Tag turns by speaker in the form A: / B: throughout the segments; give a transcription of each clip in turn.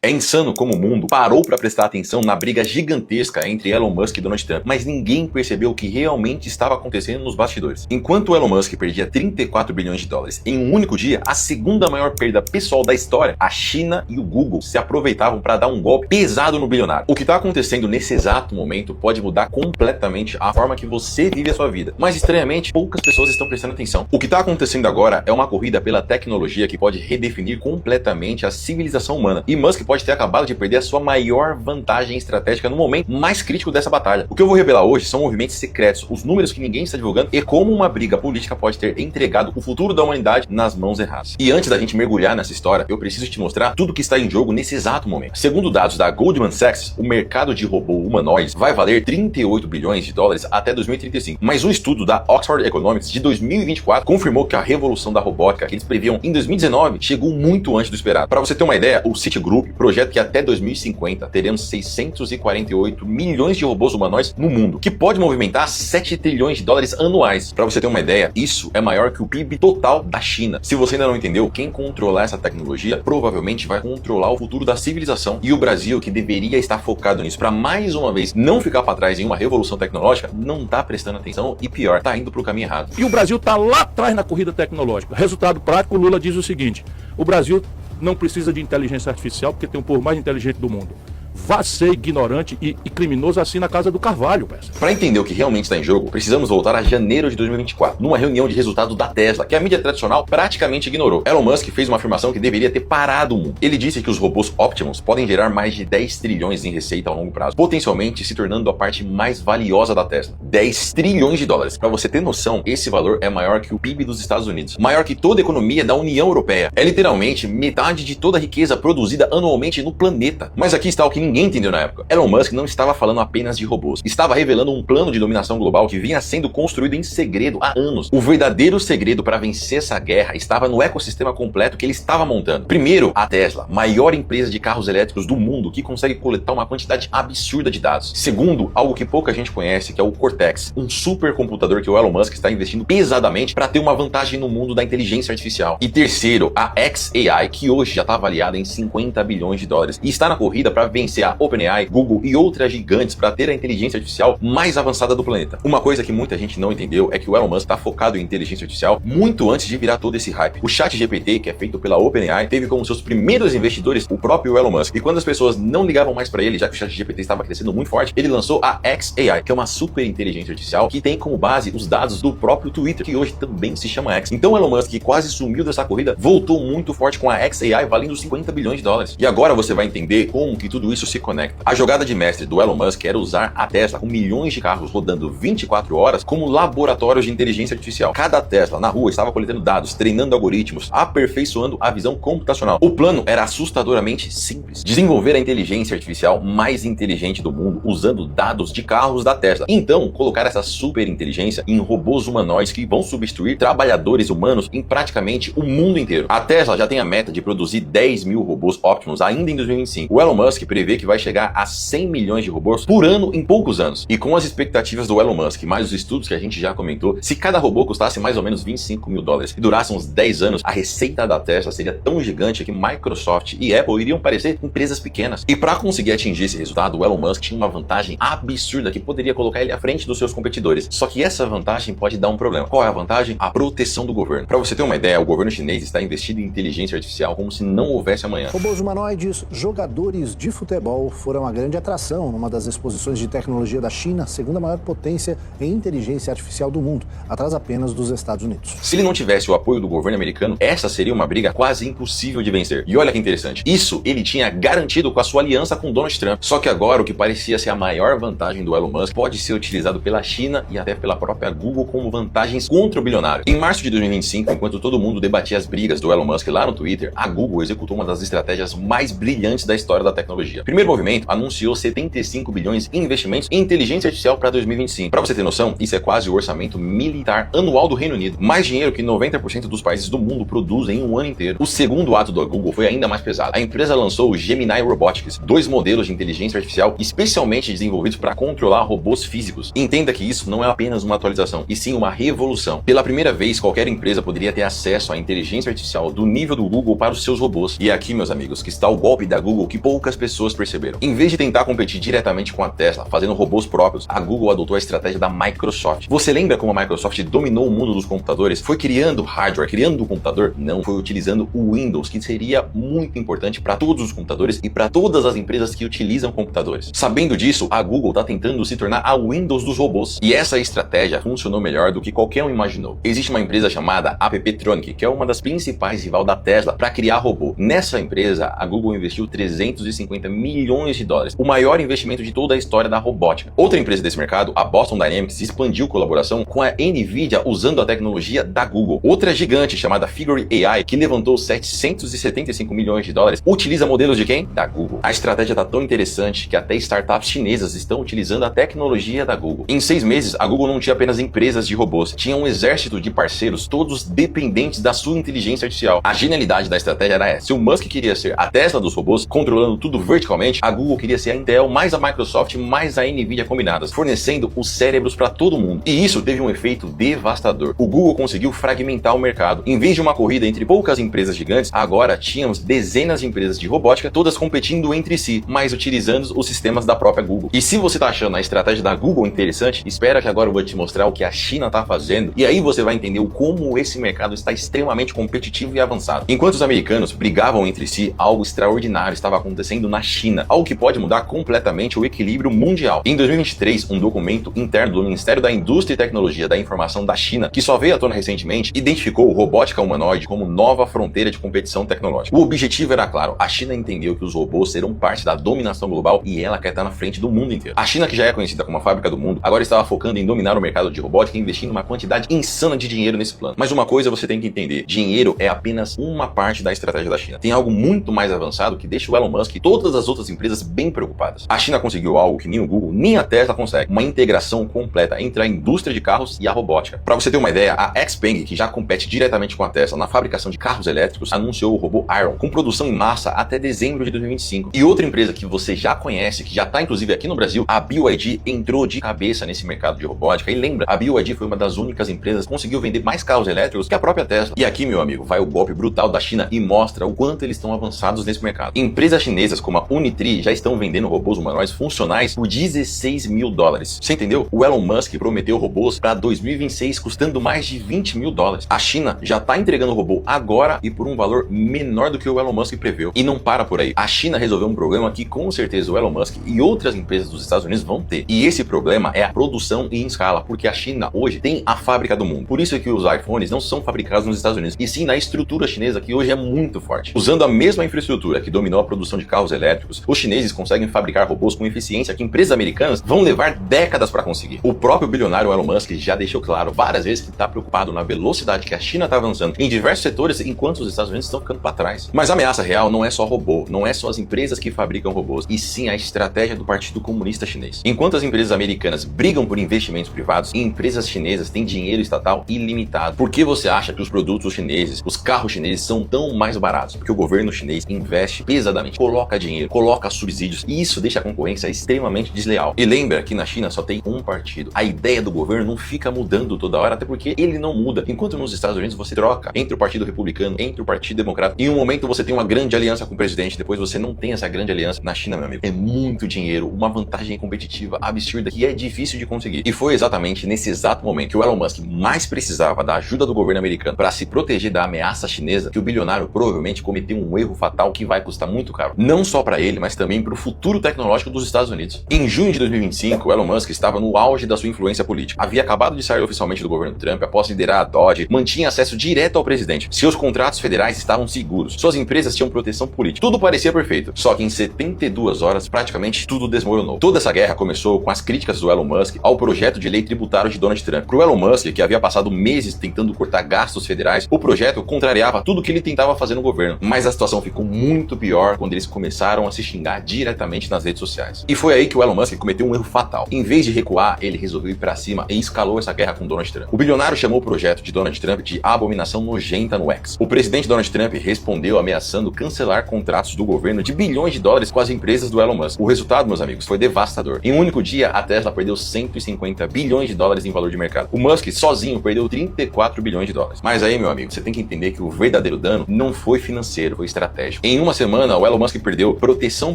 A: É insano como o mundo parou para prestar atenção na briga gigantesca entre Elon Musk e Donald Trump, mas ninguém percebeu o que realmente estava acontecendo nos bastidores. Enquanto o Elon Musk perdia 34 bilhões de dólares em um único dia, a segunda maior perda pessoal da história, a China e o Google se aproveitavam para dar um golpe pesado no bilionário. O que está acontecendo nesse exato momento pode mudar completamente a forma que você vive a sua vida, mas estranhamente poucas pessoas estão prestando atenção. O que está acontecendo agora é uma corrida pela tecnologia que pode redefinir completamente a civilização humana, e Musk pode ter acabado de perder a sua maior vantagem estratégica no momento mais crítico dessa batalha. O que eu vou revelar hoje são movimentos secretos, os números que ninguém está divulgando e como uma briga política pode ter entregado o futuro da humanidade nas mãos erradas. E antes da gente mergulhar nessa história, eu preciso te mostrar tudo que está em jogo nesse exato momento. Segundo dados da Goldman Sachs, o mercado de robô humanoides vai valer 38 bilhões de dólares até 2035. Mas um estudo da Oxford Economics de 2024 confirmou que a revolução da robótica que eles previam em 2019 chegou muito antes do esperado. Para você ter uma ideia, o Citigroup projeta que até 2050 teremos 648 milhões de robôs humanoides no mundo, que pode movimentar 7 trilhões de dólares anuais. Para você ter uma ideia, isso é maior que o PIB total da China. Se você ainda não entendeu, quem controlar essa tecnologia provavelmente vai controlar o futuro da civilização. E o Brasil, que deveria estar focado nisso para mais uma vez não ficar para trás em uma revolução tecnológica, não está prestando atenção e pior, está indo para o caminho errado.
B: E o Brasil está lá atrás na corrida tecnológica. Resultado prático, o Lula diz o seguinte: o Brasil não precisa de inteligência artificial porque tem o povo mais inteligente do mundo. Vá ser ignorante e criminoso assim na casa do Carvalho, peça.
A: Para entender o que realmente está em jogo, precisamos voltar a janeiro de 2024, numa reunião de resultados da Tesla, que a mídia tradicional praticamente ignorou. Elon Musk fez uma afirmação que deveria ter parado o mundo. Ele disse que os robôs Optimus podem gerar mais de 10 trilhões em receita a longo prazo, potencialmente se tornando a parte mais valiosa da Tesla. 10 trilhões de dólares. Para você ter noção, esse valor é maior que o PIB dos Estados Unidos, maior que toda a economia da União Europeia. É literalmente metade de toda a riqueza produzida anualmente no planeta. Mas aqui está o que ninguém entendeu na época. Elon Musk não estava falando apenas de robôs, estava revelando um plano de dominação global que vinha sendo construído em segredo há anos. O verdadeiro segredo para vencer essa guerra estava no ecossistema completo que ele estava montando. Primeiro, a Tesla, maior empresa de carros elétricos do mundo que consegue coletar uma quantidade absurda de dados. Segundo, algo que pouca gente conhece, que é o Cortex, um supercomputador que o Elon Musk está investindo pesadamente para ter uma vantagem no mundo da inteligência artificial. E terceiro, a xAI, que hoje já está avaliada em 50 bilhões de dólares e está na corrida para vencer a OpenAI, Google e outras gigantes para ter a inteligência artificial mais avançada do planeta. Uma coisa que muita gente não entendeu é que o Elon Musk está focado em inteligência artificial muito antes de virar todo esse hype. O ChatGPT, que é feito pela OpenAI, teve como seus primeiros investidores o próprio Elon Musk. E quando as pessoas não ligavam mais para ele, já que o ChatGPT estava crescendo muito forte, ele lançou a xAI, que é uma super inteligência artificial que tem como base os dados do próprio Twitter, que hoje também se chama X. Então o Elon Musk, que quase sumiu dessa corrida, voltou muito forte com a xAI valendo 50 bilhões de dólares. E agora você vai entender como que tudo isso se conecta. A jogada de mestre do Elon Musk era usar a Tesla com milhões de carros rodando 24 horas como laboratórios de inteligência artificial. Cada Tesla na rua estava coletando dados, treinando algoritmos, aperfeiçoando a visão computacional. O plano era assustadoramente simples: desenvolver a inteligência artificial mais inteligente do mundo usando dados de carros da Tesla. Então, colocar essa super inteligência em robôs humanoides que vão substituir trabalhadores humanos em praticamente o mundo inteiro. A Tesla já tem a meta de produzir 10 mil robôs Optimus ainda em 2025. O Elon Musk prevê que vai chegar a 100 milhões de robôs por ano em poucos anos. E com as expectativas do Elon Musk, mais os estudos que a gente já comentou, se cada robô custasse mais ou menos 25 mil dólares e durasse uns 10 anos, a receita da Tesla seria tão gigante que Microsoft e Apple iriam parecer empresas pequenas. E para conseguir atingir esse resultado, o Elon Musk tinha uma vantagem absurda que poderia colocar ele à frente dos seus competidores. Só que essa vantagem pode dar um problema. Qual é a vantagem? A proteção do governo. Para você ter uma ideia, o governo chinês está investindo em inteligência artificial como se não houvesse amanhã.
C: Robôs humanoides, jogadores de futebol, foram a grande atração numa das exposições de tecnologia da China, segunda maior potência em inteligência artificial do mundo, atrás apenas dos Estados Unidos.
A: Se ele não tivesse o apoio do governo americano, essa seria uma briga quase impossível de vencer. E olha que interessante, isso ele tinha garantido com a sua aliança com Donald Trump. Só que agora o que parecia ser a maior vantagem do Elon Musk pode ser utilizado pela China e até pela própria Google como vantagens contra o bilionário. Em março de 2025, enquanto todo mundo debatia as brigas do Elon Musk lá no Twitter, a Google executou uma das estratégias mais brilhantes da história da tecnologia. Primeiro movimento anunciou 75 bilhões em investimentos em inteligência artificial para 2025. Para você ter noção, isso é quase o orçamento militar anual do Reino Unido. Mais dinheiro que 90% dos países do mundo produzem em um ano inteiro. O segundo ato da Google foi ainda mais pesado. A empresa lançou o Gemini Robotics, 2 modelos de inteligência artificial especialmente desenvolvidos para controlar robôs físicos. Entenda que isso não é apenas uma atualização, e sim uma revolução. Pela primeira vez, qualquer empresa poderia ter acesso à inteligência artificial do nível do Google para os seus robôs. E é aqui, meus amigos, que está o golpe da Google que poucas pessoas perceberam. Em vez de tentar competir diretamente com a Tesla, fazendo robôs próprios, a Google adotou a estratégia da Microsoft. Você lembra como a Microsoft dominou o mundo dos computadores? Foi criando hardware, criando o computador? Não, foi utilizando o Windows, que seria muito importante para todos os computadores e para todas as empresas que utilizam computadores. Sabendo disso, a Google está tentando se tornar a Windows dos robôs. E essa estratégia funcionou melhor do que qualquer um imaginou. Existe uma empresa chamada Apptronic, que é uma das principais rival da Tesla para criar robô. Nessa empresa, a Google investiu 350 milhões de dólares, o maior investimento de toda a história da robótica. Outra empresa desse mercado, a Boston Dynamics, expandiu colaboração com a Nvidia usando a tecnologia da Google. Outra gigante chamada Figure AI, que levantou 775 milhões de dólares, utiliza modelos de quem? Da Google. A estratégia está tão interessante que até startups chinesas estão utilizando a tecnologia da Google. Em 6 meses, a Google não tinha apenas empresas de robôs, tinha um exército de parceiros, todos dependentes da sua inteligência artificial. A genialidade da estratégia era essa. Se o Musk queria ser a Tesla dos robôs, controlando tudo verticalmente, a Google queria ser a Intel mais a Microsoft mais a Nvidia combinadas, fornecendo os cérebros para todo mundo. E isso teve um efeito devastador. O Google conseguiu fragmentar o mercado. Em vez de uma corrida entre poucas empresas gigantes, agora tínhamos dezenas de empresas de robótica, todas competindo entre si, mas utilizando os sistemas da própria Google. E se você tá achando a estratégia da Google interessante, espera que agora eu vou te mostrar o que a China tá fazendo, e aí você vai entender como esse mercado está extremamente competitivo e avançado. Enquanto os americanos brigavam entre si, algo extraordinário estava acontecendo na China, algo que pode mudar completamente o equilíbrio mundial. Em 2023, um documento interno do Ministério da Indústria e Tecnologia da Informação da China, que só veio à tona recentemente, identificou robótica humanoide como nova fronteira de competição tecnológica. O objetivo era claro, a China entendeu que os robôs serão parte da dominação global e ela quer estar na frente do mundo inteiro. A China, que já é conhecida como a fábrica do mundo, agora estava focando em dominar o mercado de robótica e investindo uma quantidade insana de dinheiro nesse plano. Mas uma coisa você tem que entender, dinheiro é apenas uma parte da estratégia da China. Tem algo muito mais avançado que deixa o Elon Musk e todas as outras empresas bem preocupadas. A China conseguiu algo que nem o Google, nem a Tesla consegue, uma integração completa entre a indústria de carros e a robótica. Para você ter uma ideia, a XPeng, que já compete diretamente com a Tesla na fabricação de carros elétricos, anunciou o robô Iron, com produção em massa até dezembro de 2025. E outra empresa que você já conhece, que já está inclusive aqui no Brasil, a BYD entrou de cabeça nesse mercado de robótica. E lembra, a BYD foi uma das únicas empresas que conseguiu vender mais carros elétricos que a própria Tesla. E aqui, meu amigo, vai o golpe brutal da China e mostra o quanto eles estão avançados nesse mercado. Empresas chinesas como a Unitree já estão vendendo robôs humanoides funcionais por 16 mil dólares. Você entendeu? O Elon Musk prometeu robôs para 2026 custando mais de 20 mil dólares. A China já está entregando o robô agora e por um valor menor do que o Elon Musk preveu. E não para por aí. A China resolveu um problema que com certeza o Elon Musk e outras empresas dos Estados Unidos vão ter. E esse problema é a produção em escala, porque a China hoje tem a fábrica do mundo. Por isso é que os iPhones não são fabricados nos Estados Unidos, e sim na estrutura chinesa, que hoje é muito forte. Usando a mesma infraestrutura que dominou a produção de carros elétricos, os chineses conseguem fabricar robôs com eficiência que empresas americanas vão levar décadas para conseguir. O próprio bilionário Elon Musk já deixou claro várias vezes que está preocupado na velocidade que a China está avançando em diversos setores, enquanto os Estados Unidos estão ficando para trás. Mas a ameaça real não é só robô, não é só as empresas que fabricam robôs, e sim a estratégia do Partido Comunista Chinês. Enquanto as empresas americanas brigam por investimentos privados, empresas chinesas têm dinheiro estatal ilimitado. Por que você acha que os produtos chineses, os carros chineses são tão mais baratos? Porque o governo chinês investe pesadamente, coloca dinheiro, coloca subsídios, e isso deixa a concorrência extremamente desleal. E lembra que na China só tem um partido. A ideia do governo não fica mudando toda hora, até porque ele não muda. Enquanto nos Estados Unidos você troca entre o Partido Republicano, entre o Partido Democrata. Em um momento você tem uma grande aliança com o presidente, depois você não tem essa grande aliança. Na China, meu amigo, é muito dinheiro, uma vantagem competitiva absurda que é difícil de conseguir. E foi exatamente nesse exato momento que o Elon Musk mais precisava da ajuda do governo americano para se proteger da ameaça chinesa, que o bilionário provavelmente cometeu um erro fatal que vai custar muito caro. Não só para ele, mas também para o futuro tecnológico dos Estados Unidos. Em junho de 2025, o Elon Musk estava no auge da sua influência política. Havia acabado de sair oficialmente do governo Trump após liderar a Dodge, mantinha acesso direto ao presidente. Seus contratos federais estavam seguros. Suas empresas tinham proteção política. Tudo parecia perfeito. Só que em 72 horas, praticamente tudo desmoronou. Toda essa guerra começou com as críticas do Elon Musk ao projeto de lei tributário de Donald Trump. Para o Elon Musk, que havia passado meses tentando cortar gastos federais, o projeto contrariava tudo que ele tentava fazer no governo. Mas a situação ficou muito pior quando eles começaram a se xingar diretamente nas redes sociais. E foi aí que o Elon Musk cometeu um erro fatal. Em vez de recuar, ele resolveu ir pra cima e escalou essa guerra com Donald Trump. O bilionário chamou o projeto de Donald Trump de abominação nojenta no X. O presidente Donald Trump respondeu ameaçando cancelar contratos do governo de bilhões de dólares com as empresas do Elon Musk. O resultado, meus amigos, foi devastador. Em um único dia, a Tesla perdeu 150 bilhões de dólares em valor de mercado. O Musk sozinho perdeu 34 bilhões de dólares. Mas aí, meu amigo, você tem que entender que o verdadeiro dano não foi financeiro, foi estratégico. Em uma semana, o Elon Musk perdeu proteção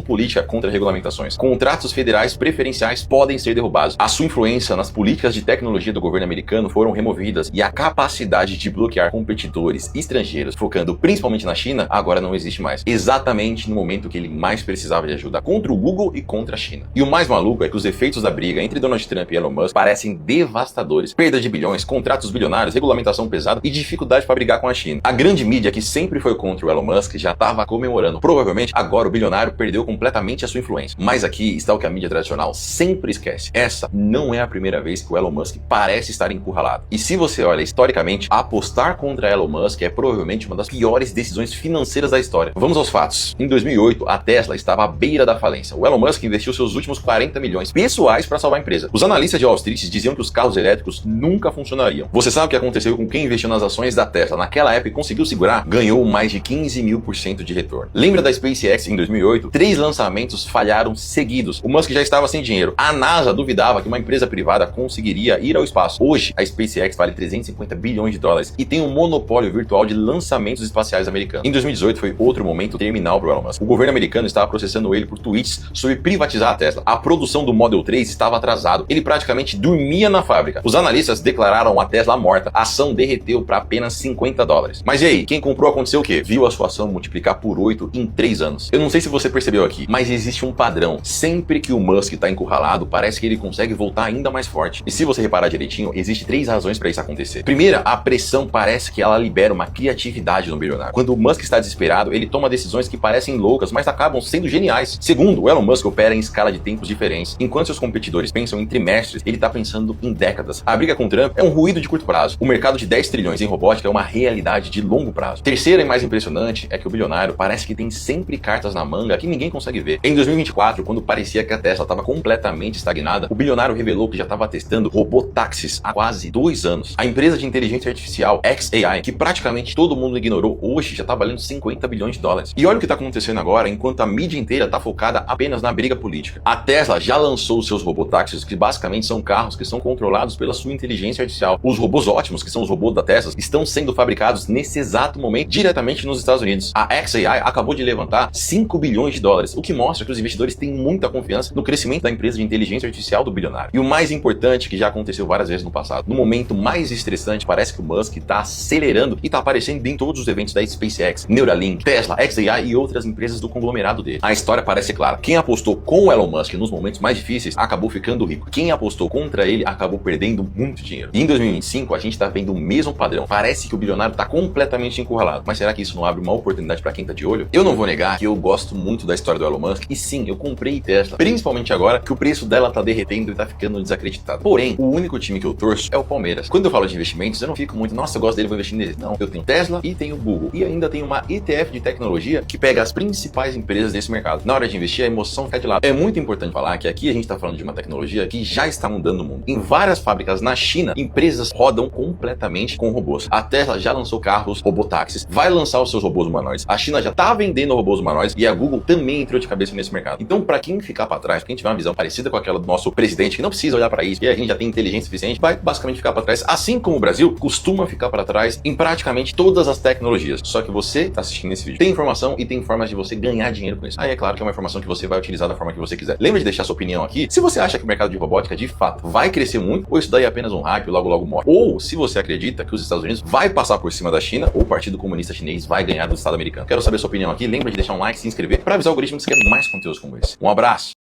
A: política contra regulamentações. Contratos federais preferenciais podem ser derrubados. A sua influência nas políticas de tecnologia do governo americano foram removidas e a capacidade de bloquear competidores estrangeiros, focando principalmente na China, agora não existe mais. Exatamente no momento que ele mais precisava de ajuda contra o Google e contra a China. E o mais maluco é que os efeitos da briga entre Donald Trump e Elon Musk parecem devastadores. Perda de bilhões, contratos bilionários, regulamentação pesada e dificuldade para brigar com a China. A grande mídia que sempre foi contra o Elon Musk já estava comemorando. Provavelmente agora o bilionário perdeu completamente a sua influência. Mas aqui está o que a mídia tradicional sempre esquece. Essa não é a primeira vez que o Elon Musk parece estar encurralado. E se você olha historicamente, apostar contra Elon Musk é provavelmente uma das piores decisões financeiras da história. Vamos aos fatos. Em 2008, a Tesla estava à beira da falência. O Elon Musk investiu seus últimos 40 milhões pessoais para salvar a empresa. Os analistas de Wall Street diziam que os carros elétricos nunca funcionariam. Você sabe o que aconteceu com quem investiu nas ações da Tesla naquela época e conseguiu segurar? Ganhou mais de 15.000% de retorno. Lembra da SpaceX em 2008? 3 lançamentos falharam seguidos. O Musk já estava sem dinheiro. A NASA duvidava que uma empresa privada conseguiria ir ao espaço. Hoje, a SpaceX vale 350 bilhões de dólares e tem um monopólio virtual de lançamentos espaciais americanos. Em 2018 foi outro momento terminal para o Elon Musk. O governo americano estava processando ele por tweets sobre privatizar a Tesla. A produção do Model 3 estava atrasado. Ele praticamente dormia na fábrica. Os analistas declararam a Tesla morta. A ação derreteu para apenas 50 dólares. Mas e aí? Quem comprou aconteceu o quê? Viu a sua ação multiplicar por 8 em 3 anos. Eu não sei se você percebeu aqui, mas existe um padrão. Sempre que o Musk está encurralado, parece que ele consegue voltar ainda mais forte. E se você reparar direitinho, existe 3 razões para isso acontecer. Primeira, a pressão parece que ela libera uma criatividade no bilionário. Quando o Musk está desesperado, ele toma decisões que parecem loucas, mas acabam sendo geniais. Segundo, o Elon Musk opera em escala de tempos diferentes. Enquanto seus competidores pensam em trimestres, ele está pensando em décadas. A briga com Trump é um ruído de curto prazo. O mercado de 10 trilhões em robótica é uma realidade de longo prazo. Terceira e mais impressionante é que o bilionário parece que tem sempre cartas na manga que ninguém consegue ver. Em 2024, quando parecia que a Tesla estava completamente estagnada, o bilionário revelou que já estava testando robotáxis há quase 2 anos. A empresa de inteligência artificial xAI, que praticamente todo mundo ignorou, hoje já está valendo 50 bilhões de dólares. E olha o que está acontecendo agora, enquanto a mídia inteira está focada apenas na briga política. A Tesla já lançou os seus robotáxis, que basicamente são carros que são controlados pela sua inteligência artificial. Os robôs ótimos, que são os robôs da Tesla, estão sendo fabricados nesse exato momento diretamente nos Estados Unidos. A xAI acabou de levantar 5 bilhões de dólares, o que mostra que os investidores têm muita confiança no crescimento da empresa de inteligência artificial do bilionário. E o mais importante, que já aconteceu várias vezes no passado, no momento mais estressante, parece que o Musk está acelerando e está aparecendo em todos os eventos da SpaceX, Neuralink, Tesla, xAI e outras empresas do conglomerado dele. A história parece clara. Quem apostou com o Elon Musk nos momentos mais difíceis acabou ficando rico. Quem apostou contra ele acabou perdendo muito dinheiro. E em 2025 a gente está vendo o mesmo padrão. Parece que o bilionário está completamente encurralado. Mas será que isso não abre uma oportunidade para quem está de olho? Eu não vou negar que eu gosto muito da história do Elon Musk e sim, eu comprei Tesla, principalmente agora que o preço dela está derretendo e está ficando desacreditado. Porém, o único time que eu torço é o Palmeiras. Quando eu falo de investimentos, eu não fico muito, nossa, eu gosto dele, vou investir nele. Não, eu tenho Tesla e tenho Google. E ainda tenho uma ETF de tecnologia que pega as principais empresas desse mercado. Na hora de investir, a emoção fica de lado. É muito importante falar que aqui a gente está falando de uma tecnologia que já está mudando o mundo. Em várias fábricas na China, empresas rodam completamente com robôs. A Tesla já lançou carros robotáxis, vai lançar os seus robôs humanoides. A China já está vendendo robôs humanoides e a Google também entrou de cabeça nesse mercado. Então, para quem ficar para trás, quem tiver uma visão parecida com aquela do nosso presidente, que não precisa olhar para isso, e a gente já tem inteligência suficiente, vai basicamente ficar para trás, assim como o Brasil costuma ficar para trás em praticamente todas as tecnologias. Só que você está assistindo esse vídeo, tem informação e tem formas de você ganhar dinheiro com isso. Aí é claro que é uma informação que você vai utilizar da forma que você quiser. Lembra de deixar sua opinião aqui. Se você acha que o mercado de robótica de fato vai crescer muito, ou isso daí é apenas um hype e logo logo morre. Ou se você acredita que os Estados Unidos vai passar por cima da China, ou o Partido Comunista Chinês vai ganhar do Estado americano. Quero saber sua opinião aqui. Lembra de deixar um like, se inscrever para avisar o algoritmo que você quer mais conteúdos como esse. Um abraço!